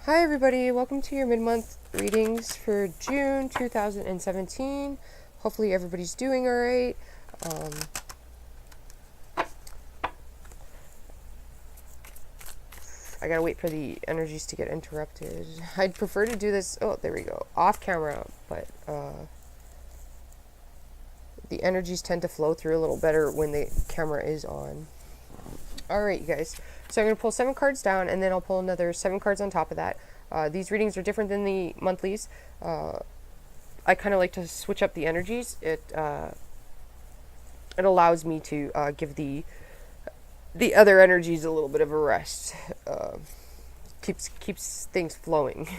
Hi everybody, welcome to your mid-month readings for June 2017. Hopefully everybody's doing alright. I gotta wait for the energies to get interrupted. I'd prefer to do this, oh there we go, off camera, but the energies tend to flow through a little better when the camera is on. Alright you guys, so I'm going to pull 7 cards down and then I'll pull another 7 cards on top of that. These readings are different than the monthlies. I kind of like to switch up the energies. It allows me to give the other energies a little bit of a rest. Keeps things flowing.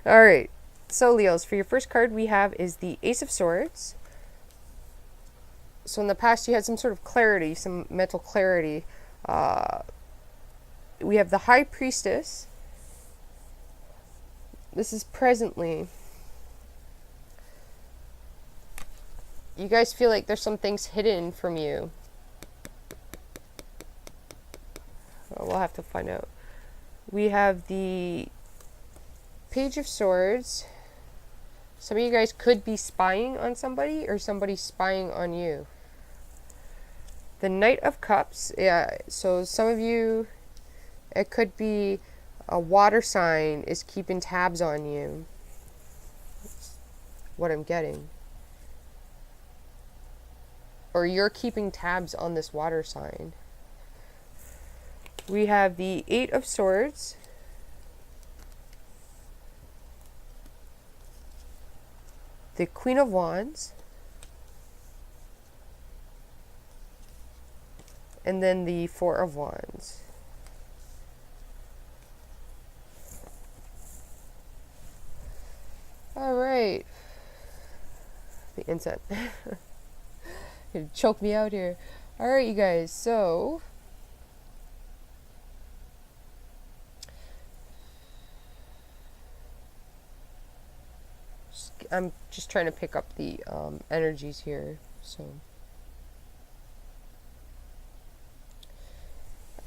Alright, so Leos, for your first card we have is the Ace of Swords. So in the past you had some sort of clarity, some mental clarity. We have the High Priestess. This is presently. You guys feel like there's some things hidden from you. We'll have to find out. We have the Page of Swords. Some of you guys could be spying on somebody or somebody spying on you. The Knight of Cups. Yeah, so some of you, it could be a water sign is keeping tabs on you. That's what I'm getting. Or you're keeping tabs on this water sign. We have the Eight of Swords. The Queen of Wands. And then the Four of Wands. Alright. The incense. It'd choke me out here. Alright, you guys, so I'm just trying to pick up the energies here. So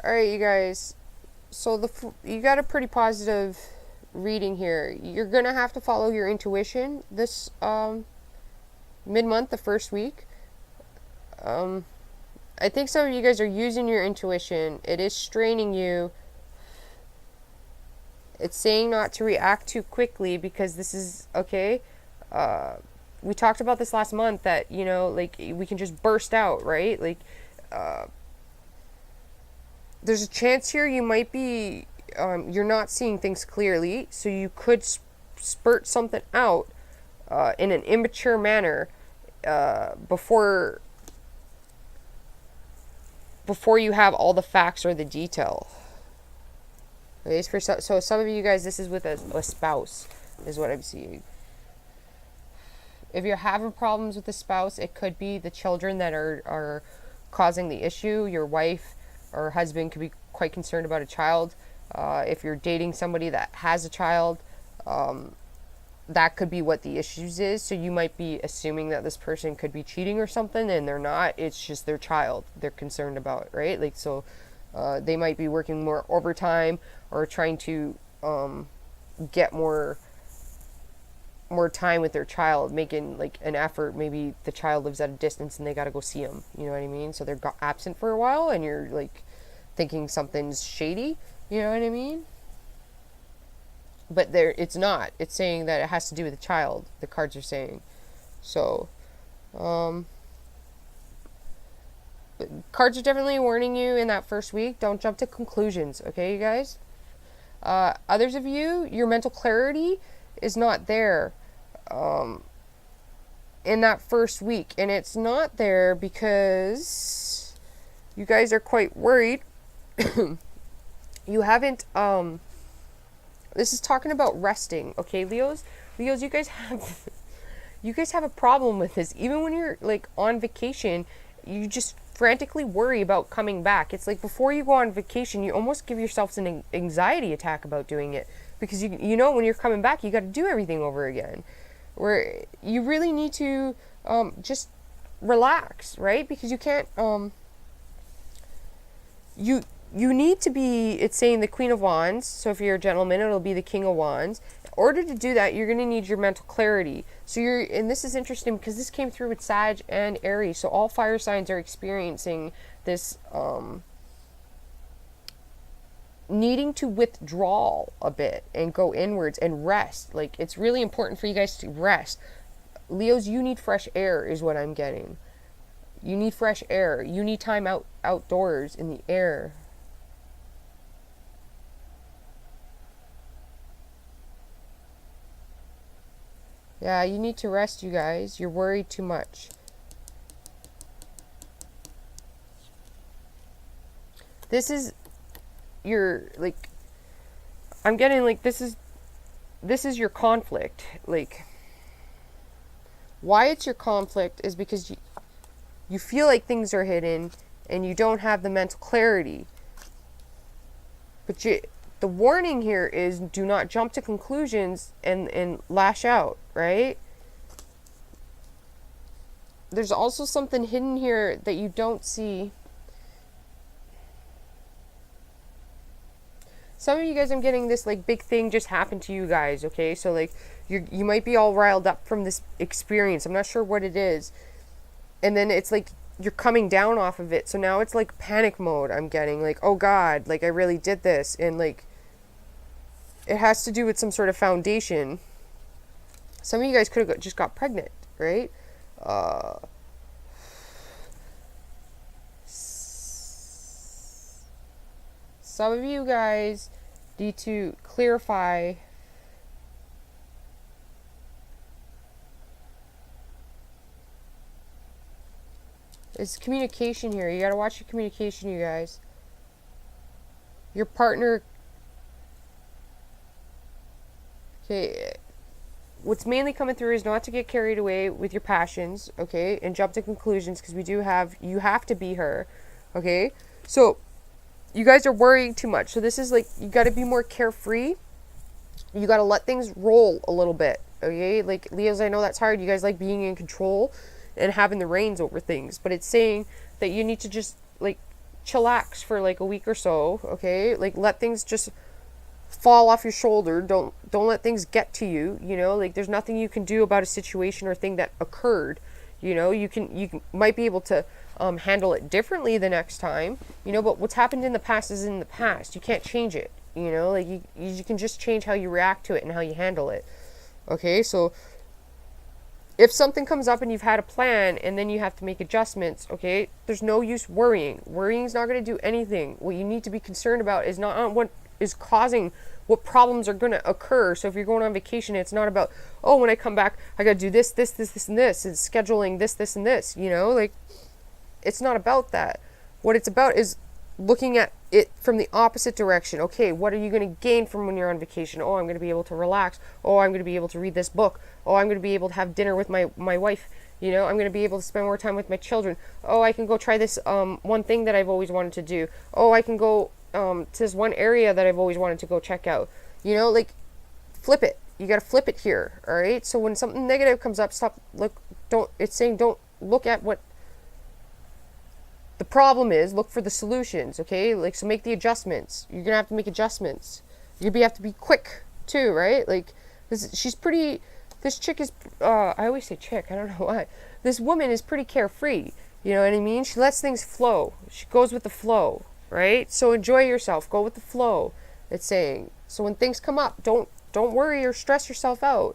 alright, you guys, so you got a pretty positive reading here. You're gonna have to follow your intuition this mid-month, the first week. I think some of you guys are using your intuition. It is straining you. It's saying not to react too quickly because this is okay. We talked about this last month that, you know, like we can just burst out, right? Like there's a chance here you might be you're not seeing things clearly, so you could spurt something out in an immature manner before you have all the facts or the detail. Okay, so some of you guys, this is with a spouse, is what I'm seeing. If you're having problems with the spouse, it could be the children that are causing the issue. Your wife or husband could be quite concerned about a child. If you're dating somebody that has a child, that could be what the issues is. So you might be assuming that this person could be cheating or something, and they're not. It's just their child they're concerned about, right? Like, so they might be working more overtime or trying to get more time with their child, making like an effort. Maybe the child lives at a distance and they got to go see him. You know what I mean? So they're absent for a while, and you're like thinking something's shady. You know what I mean? But it's not. It's saying that it has to do with the child. The cards are saying. So, cards are definitely warning you in that first week. Don't jump to conclusions, okay, you guys? Others of you, your mental clarity is not there in that first week. And it's not there because you guys are quite worried. You haven't, this is talking about resting, okay, Leos? Leos, you guys have a problem with this. Even when you're like on vacation, you just frantically worry about coming back. It's like before you go on vacation, you almost give yourself an anxiety attack about doing it because you know when you're coming back, you got to do everything over again. Where you really need to just relax, right? Because you can't you need to be, it's saying the Queen of Wands. So if you're a gentleman, it'll be the King of Wands. In order to do that, you're going to need your mental clarity. So and this is interesting because this came through with Sag and Aries. So all fire signs are experiencing this, needing to withdraw a bit and go inwards and rest. Like, it's really important for you guys to rest. Leos, you need fresh air is what I'm getting. You need fresh air. You need time outdoors in the air. Yeah, you need to rest, you guys. You're worried too much. This is your, like, I'm getting, like, this is your conflict. Like, why it's your conflict is because you feel like things are hidden and you don't have the mental clarity. But the warning here is do not jump to conclusions and lash out, right? There's also something hidden here that you don't see. Some of you guys, I'm getting this, like, big thing just happened to you guys, okay? So, like, you might be all riled up from this experience. I'm not sure what it is. And then it's like you're coming down off of it. So now it's like panic mode. I'm getting, like, oh God, like, I really did this. And, like, it has to do with some sort of foundation. Some of you guys could have just got pregnant, right? Some of you guys need to clarify. It's communication here. You gotta watch your communication, you guys. Your partner. Okay. What's mainly coming through is not to get carried away with your passions, okay, and jump to conclusions, because you have to be her, okay? So, you guys are worrying too much. So this is like, you got to be more carefree. You got to let things roll a little bit, okay? Like, Leos, I know that's hard. You guys like being in control and having the reins over things, but it's saying that you need to just, like, chillax for like a week or so, okay? Like, let things just fall off your shoulder. Don't let things get to you, you know? Like, there's nothing you can do about a situation or thing that occurred. You know, you might be able to handle it differently the next time, you know, but what's happened in the past is in the past. You can't change it, you know, like, you can just change how you react to it and how you handle it, okay? So if something comes up and you've had a plan and then you have to make adjustments, okay, there's no use worrying. Worrying is not going to do anything. What you need to be concerned about is not what is causing, what problems are going to occur. So if you're going on vacation, it's not about, oh, when I come back, I got to do this, and this. It's scheduling this, and this, you know, like, it's not about that. What it's about is looking at it from the opposite direction. Okay, what are you going to gain from when you're on vacation? Oh, I'm going to be able to relax. Oh, I'm going to be able to read this book. Oh, I'm going to be able to have dinner with my wife. You know, I'm going to be able to spend more time with my children. Oh, I can go try this one thing that I've always wanted to do. Oh, I can go to this one area that I've always wanted to go check out. You know, like, flip it. You got to flip it here, all right? So when something negative comes up, it's saying don't look at what the problem is, look for the solutions, okay? Like, so make the adjustments. You're going to have to make adjustments. You're going to have to be quick, too, right? Like, this chick is, I always say chick, I don't know why. This woman is pretty carefree, you know what I mean? She lets things flow. She goes with the flow, right? So enjoy yourself. Go with the flow, it's saying. So when things come up, don't worry or stress yourself out.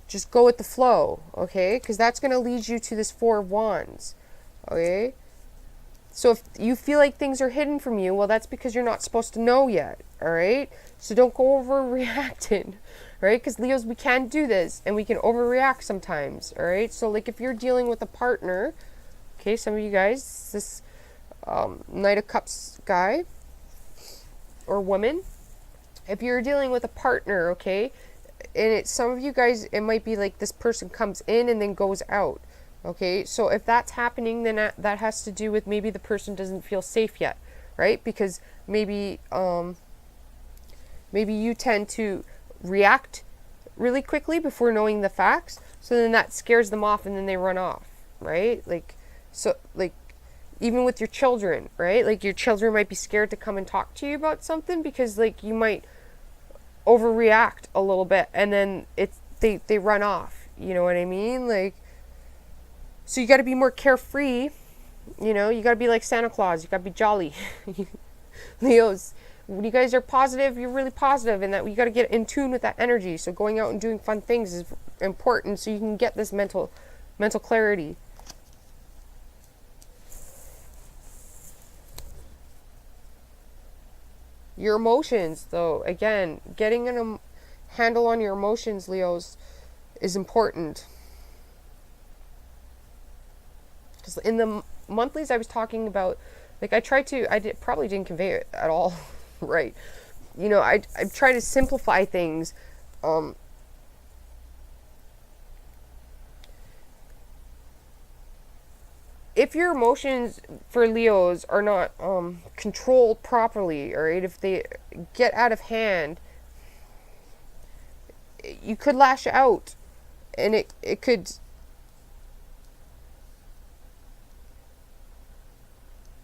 Just go with the flow, okay? Because that's going to lead you to this Four of Wands, okay? So if you feel like things are hidden from you, well, that's because you're not supposed to know yet, all right? So don't go overreacting, right? Because Leos, we can do this, and we can overreact sometimes, all right? So, like, if you're dealing with a partner, okay, some of you guys, this Knight of Cups guy or woman, if you're dealing with a partner, okay, and some of you guys, it might be like this person comes in and then goes out. Okay, so if that's happening, then that has to do with maybe the person doesn't feel safe yet, right? Because maybe you tend to react really quickly before knowing the facts, so then that scares them off and then they run off, right? Like, so, like, even with your children, right? Like your children might be scared to come and talk to you about something because like you might overreact a little bit and then they run off. You know what I mean? Like, so you got to be more carefree. You know, you got to be like Santa Claus. You got to be jolly. Leos, when you guys are positive, you're really positive, and that you got to get in tune with that energy. So going out and doing fun things is important so you can get this mental clarity. Your emotions, though, again, getting a handle on your emotions, Leos, is important. Because in the monthlies I was talking about, like probably didn't convey it at all right. You know, I try to simplify things. If your emotions for Leos are not controlled properly, all right, if they get out of hand, you could lash out, and it could.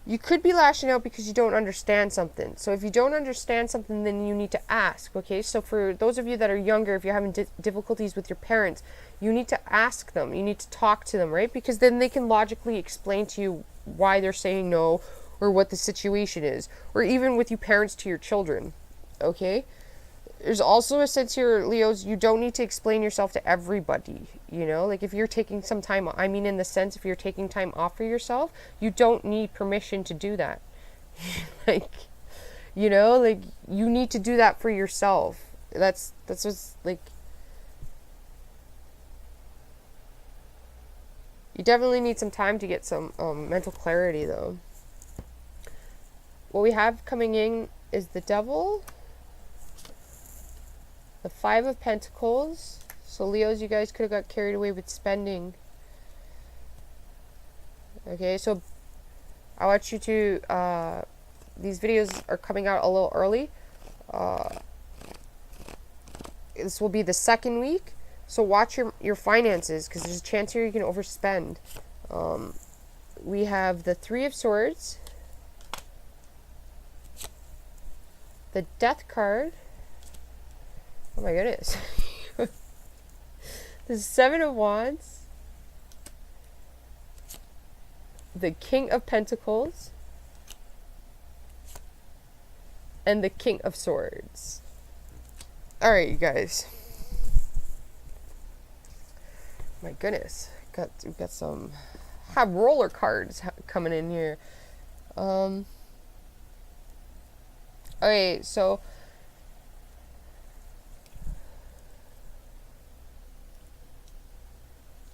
You could be lashing out because you don't understand something. So if you don't understand something, then you need to ask, okay? So for those of you that are younger, if you're having difficulties with your parents, you need to ask them. You need to talk to them, right? Because then they can logically explain to you why they're saying no or what the situation is. Or even with you parents to your children, okay? There's also a sense here, Leos, you don't need to explain yourself to everybody, you know? Like, if you're taking some time, I mean in the sense, if you're taking time off for yourself, you don't need permission to do that. Like, you know, like, you need to do that for yourself. That's what's, like... You definitely need some time to get some mental clarity, though. What we have coming in is the Devil... The Five of Pentacles. So Leos, you guys could have got carried away with spending. Okay, so I want you to, these videos are coming out a little early. This will be the second week. So watch your finances, because there's a chance here you can overspend. We have the Three of Swords. The Death card. Oh my goodness. The Seven of Wands. The King of Pentacles. And the King of Swords. Alright, you guys. My goodness. We've got some roller cards coming in here. Okay, so...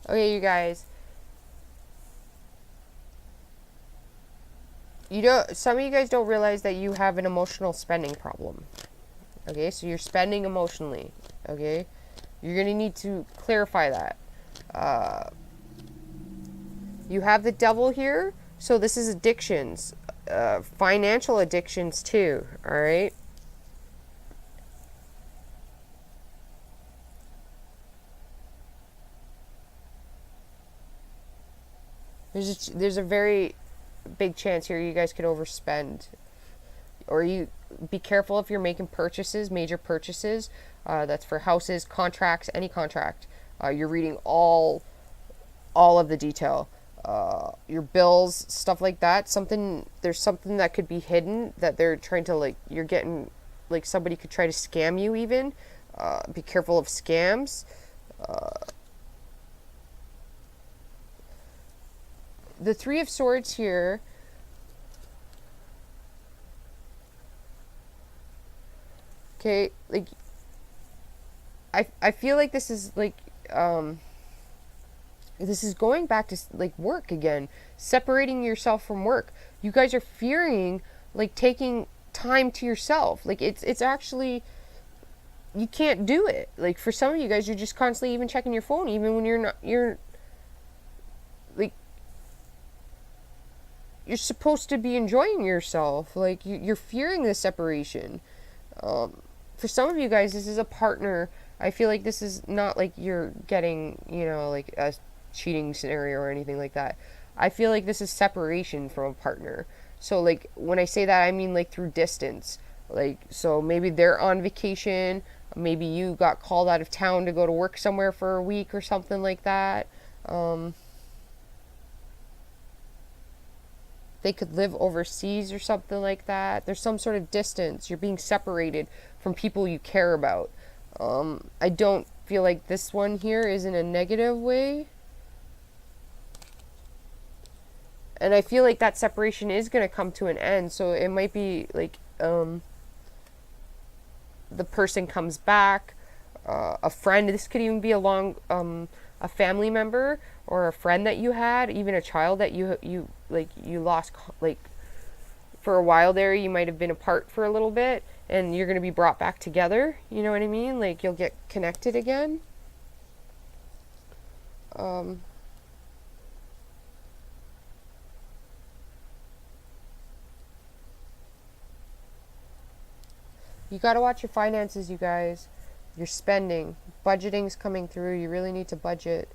Okay, you guys. Some of you guys don't realize that you have an emotional spending problem. Okay, so you're spending emotionally. Okay, you're gonna need to clarify that. You have the Devil here, so this is addictions, financial addictions too. All right. There's a very big chance here you guys could overspend, or you be careful if you're making purchases, major purchases. That's for houses, contracts, any contract. You're reading all of the detail. Your bills, stuff like that. There's something that could be hidden that they're trying to, like, you're getting, like, somebody could try to scam you even. Be careful of scams. The Three of Swords here. Okay, like, I feel like this is, like, this is going back to, like, work again. Separating yourself from work. You guys are fearing, like, taking time to yourself. Like, it's actually, you can't do it. Like, for some of you guys, you're just constantly even checking your phone, even when you're supposed to be enjoying yourself. Like, you're fearing the separation. For some of you guys, this is a partner. I feel like this is not like you're getting, like a cheating scenario or anything like that. I feel like this is separation from a partner. So like when I say that, I mean like through distance. Like, so maybe they're on vacation, maybe you got called out of town to go to work somewhere for a week or something like that. They could live overseas or something like that. There's some sort of distance. You're being separated from people you care about. I don't feel like this one here is in a negative way. And I feel like that separation is going to come to an end. So it might be like the person comes back, a friend. This could even be a family member or a friend that you had, even a child that you lost, like for a while there. You might have been apart for a little bit, and you're going to be brought back together. You know what I mean? Like you'll get connected again. You got to watch your finances, you guys. Your spending. Budgeting's coming through. You really need to budget.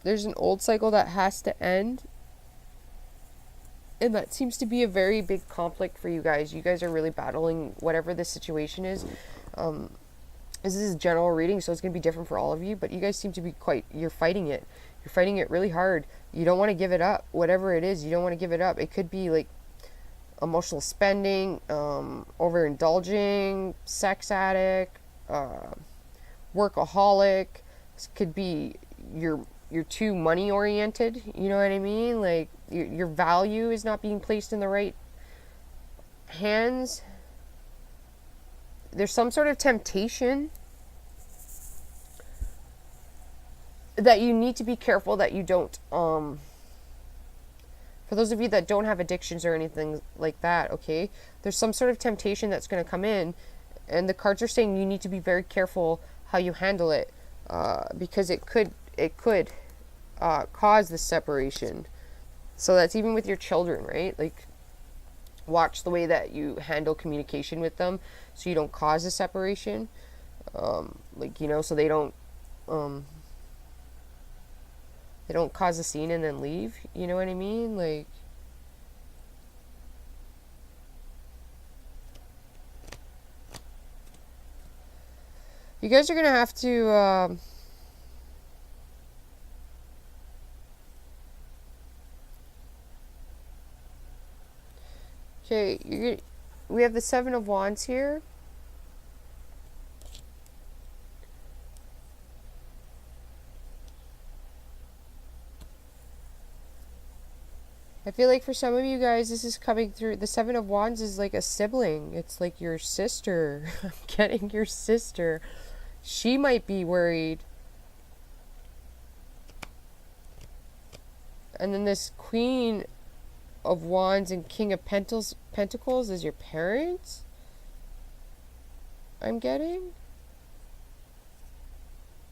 There's an old cycle that has to end. And that seems to be a very big conflict for you guys. You guys are really battling whatever this situation is. This is a general reading, so it's going to be different for all of you, but you guys seem to be you're fighting it. You're fighting it really hard. You don't want to give it up. Whatever it is, you don't want to give it up. It could be like emotional spending, overindulging, sex addict, workaholic. This could be you're too money oriented. You know what I mean? Like your value is not being placed in the right hands. There's some sort of temptation that you need to be careful that you don't, for those of you that don't have addictions or anything like that, okay, there's some sort of temptation that's going to come in, and the cards are saying you need to be very careful how you handle it, because it could cause this separation. So that's even with your children, right? Like, watch the way that you handle communication with them so you don't cause a separation. Like, you know, so they don't cause a scene and then leave. You know what I mean? Like, you guys are gonna have to okay, we have the Seven of Wands here. I feel like for some of you guys, this is coming through. The Seven of Wands is like a sibling. It's like your sister. I'm getting your sister. She might be worried. And then this Queen of Wands and King of Pentacles is your parents, I'm getting.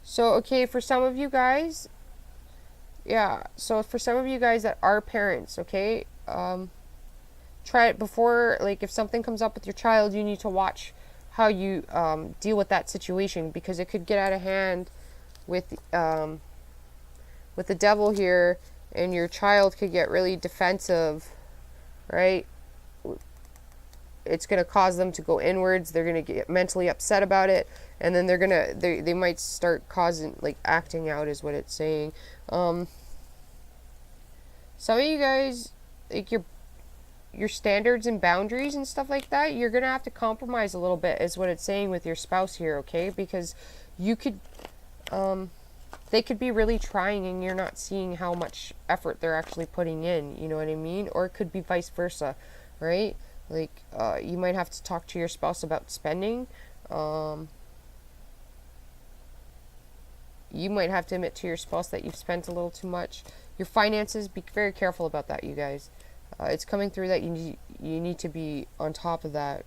So, okay, for some of you guys, yeah, so for some of you guys that are parents, okay, try it before, like, if something comes up with your child, you need to watch how you deal with that situation, because it could get out of hand with the Devil here, and your child could get really defensive, right? It's going to cause them to go inwards. They're going to get mentally upset about it, and then they might start causing, like, acting out is what it's saying. Some of you guys, like, your standards and boundaries and stuff like that, you're going to have to compromise a little bit is what it's saying with your spouse here, okay? Because you could, they could be really trying and you're not seeing how much effort they're actually putting in, you know what I mean? Or it could be vice versa, right? Like, you might have to talk to your spouse about spending. You might have to admit to your spouse that you've spent a little too much. Your finances, be very careful about that, you guys. It's coming through that you need to be on top of that.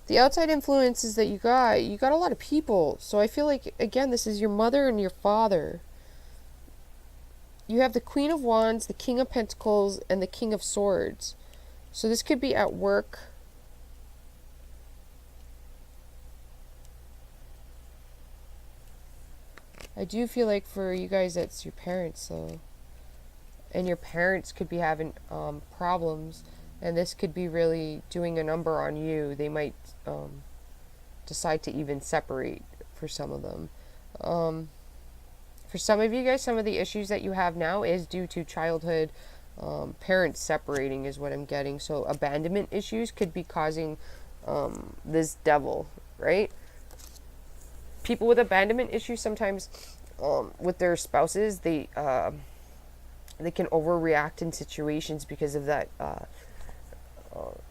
The outside influences that you got a lot of people. So I feel like, again, this is your mother and your father. you have the Queen of Wands, the King of Pentacles, and the King of Swords. So this could be at work. I do feel like for you guys, that's your parents, though. And your parents could be having problems, and this could be really doing a number on you. They might decide to even separate for some of them. For some of you guys, some of the issues that you have now is due to childhood parents separating is what I'm getting. So abandonment issues could be causing this devil, right? People with abandonment issues sometimes with their spouses, they can overreact in situations because of that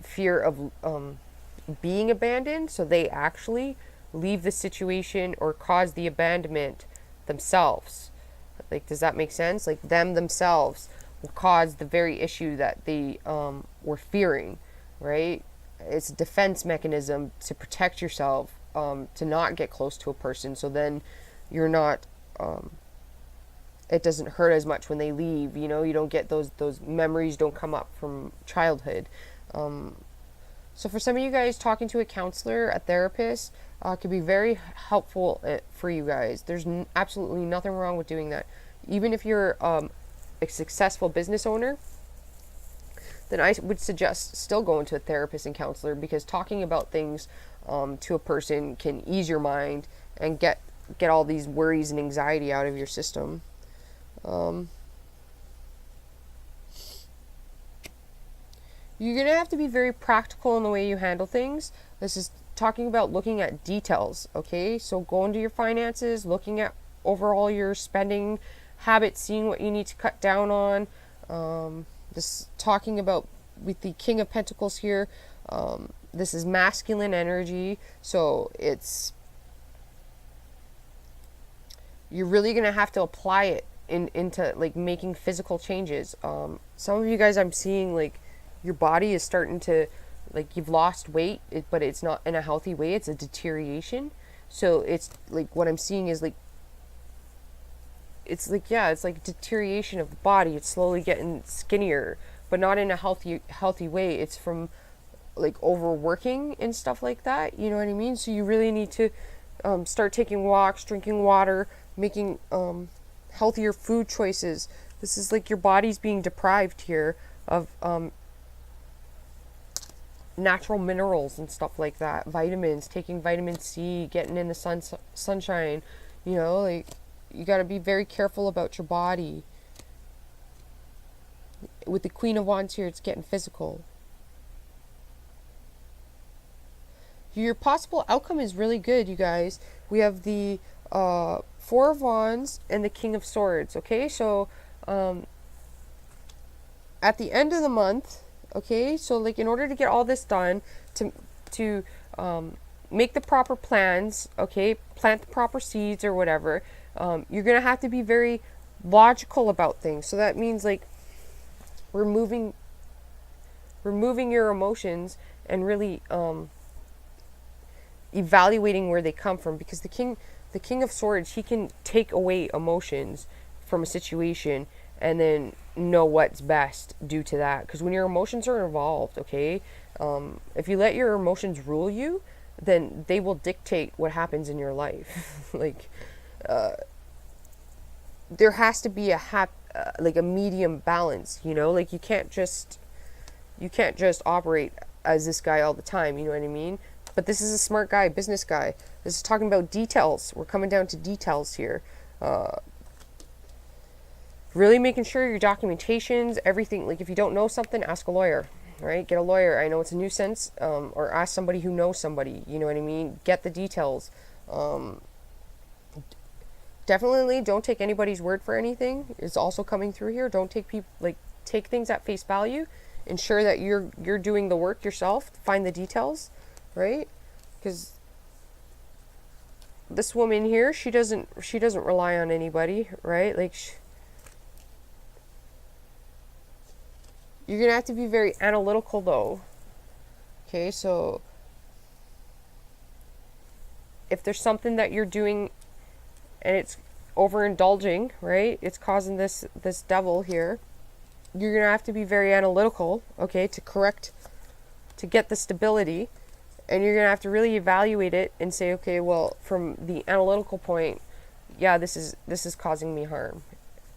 fear of being abandoned. So they actually leave the situation or cause the abandonment themselves. Like, does that make sense? Like, them themselves will cause the very issue that they were fearing, right? It's a defense mechanism to protect yourself, to not get close to a person, so then you're not it doesn't hurt as much when they leave. You know, you don't get those memories don't come up from childhood. So for some of you guys, talking to a counselor, a therapist, could be very helpful for you guys. There's absolutely nothing wrong with doing that. Even if you're a successful business owner, then I would suggest still going to a therapist and counselor, because talking about things to a person can ease your mind and get all these worries and anxiety out of your system. You're going to have to be very practical in the way you handle things. This is talking about looking at details, okay? So go into your finances, looking at overall your spending habits, seeing what you need to cut down on. This talking about with the King of Pentacles here, this is masculine energy, so you're really going to have to apply it into like making physical changes. Some of you guys, I'm seeing like your body is starting to, like, you've lost weight, but it's not in a healthy way. It's a deterioration. So it's like what I'm seeing is it's like deterioration of the body. It's slowly getting skinnier, but not in a healthy way. It's from like overworking and stuff like that. You know what I mean? So you really need to start taking walks, drinking water, making healthier food choices. This is like your body's being deprived here of natural minerals and stuff like that, vitamins, taking vitamin C, getting in the sunshine. You know, like, you got to be very careful about your body. With the Queen of Wands here, it's getting physical. Your possible outcome is really good, you guys. We have the Four of Wands and the King of Swords, okay? So at the end of the month, okay, so like in order to get all this done, to make the proper plans, okay, plant the proper seeds or whatever, you're going to have to be very logical about things. So that means like removing your emotions and really evaluating where they come from, because the King of Swords, he can take away emotions from a situation and then know what's best due to that. Because when your emotions are involved, okay, if you let your emotions rule you, then they will dictate what happens in your life. Like, there has to be like a medium balance, you know, like you can't just operate as this guy all the time, you know what I mean? But this is a smart guy, business guy. This is talking about details. We're coming down to details here. Really making sure your documentations, everything, like if you don't know something, ask a lawyer, right? Get a lawyer. I know it's a nuisance, or ask somebody who knows somebody, you know what I mean? Get the details. Definitely don't take anybody's word for anything. It's also coming through here. Don't take things at face value. Ensure that you're doing the work yourself. Find the details, right? Because this woman here, she doesn't rely on anybody, right? Like, you're gonna have to be very analytical though. Okay, so if there's something that you're doing and it's overindulging, right? It's causing this devil here. You're going to have to be very analytical, okay, to get the stability. And you're going to have to really evaluate it and say, okay, well, from the analytical point, yeah, this is causing me harm,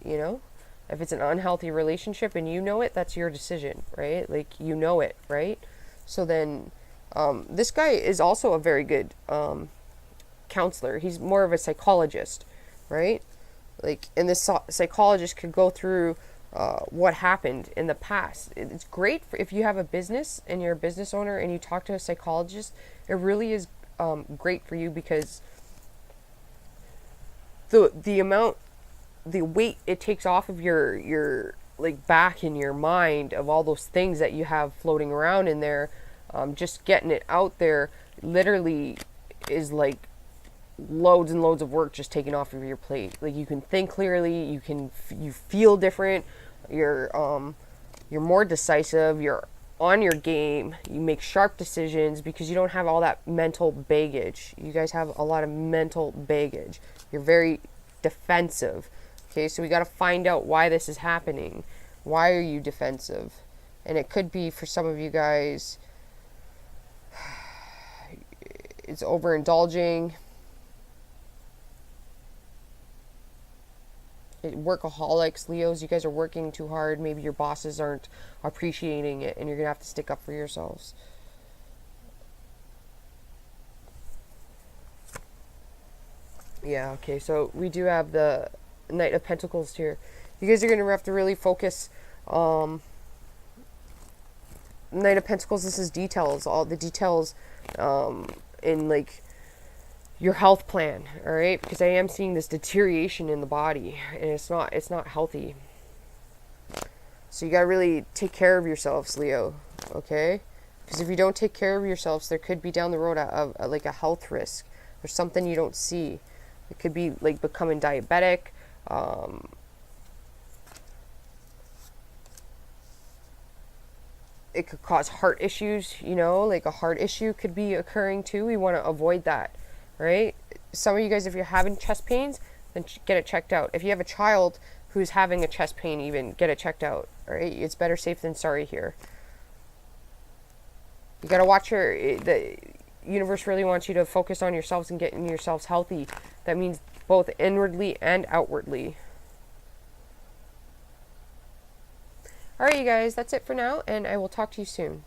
you know? If it's an unhealthy relationship and you know it, that's your decision, right? Like, you know it, right? So then, this guy is also a very good counselor. He's more of a psychologist, right? Like, and this psychologist could go through what happened in the past. It's great if you have a business and you're a business owner and you talk to a psychologist. It really is great for you, because the weight it takes off of your like back in your mind of all those things that you have floating around in there. Just getting it out there literally is like loads and loads of work just taken off of your plate. Like, you can think clearly, you feel different, you're more decisive, you're on your game, you make sharp decisions because you don't have all that mental baggage. You guys have a lot of mental baggage. You're very defensive. Okay, so we got to find out why this is happening. Why are you defensive? And it could be, for some of you guys, it's overindulging. Workaholics, Leos, you guys are working too hard. Maybe your bosses aren't appreciating it, and you're gonna have to stick up for yourselves. Yeah, okay, so we do have the Knight of Pentacles here. You guys are gonna have to really focus. Knight of Pentacles, this is details, all the details in like your health plan, all right? Because I am seeing this deterioration in the body, and it's not healthy. So you got to really take care of yourselves, Leo, okay? Because if you don't take care of yourselves, there could be down the road like a health risk. There's something you don't see. It could be like becoming diabetic. It could cause heart issues, you know, like a heart issue could be occurring too. We want to avoid that. Right? Some of you guys, if you're having chest pains, then get it checked out. If you have a child who's having a chest pain, even get it checked out. All right? It's better safe than sorry here. You got to watch the universe really wants you to focus on yourselves and getting yourselves healthy. That means both inwardly and outwardly. All right, you guys, that's it for now, and I will talk to you soon.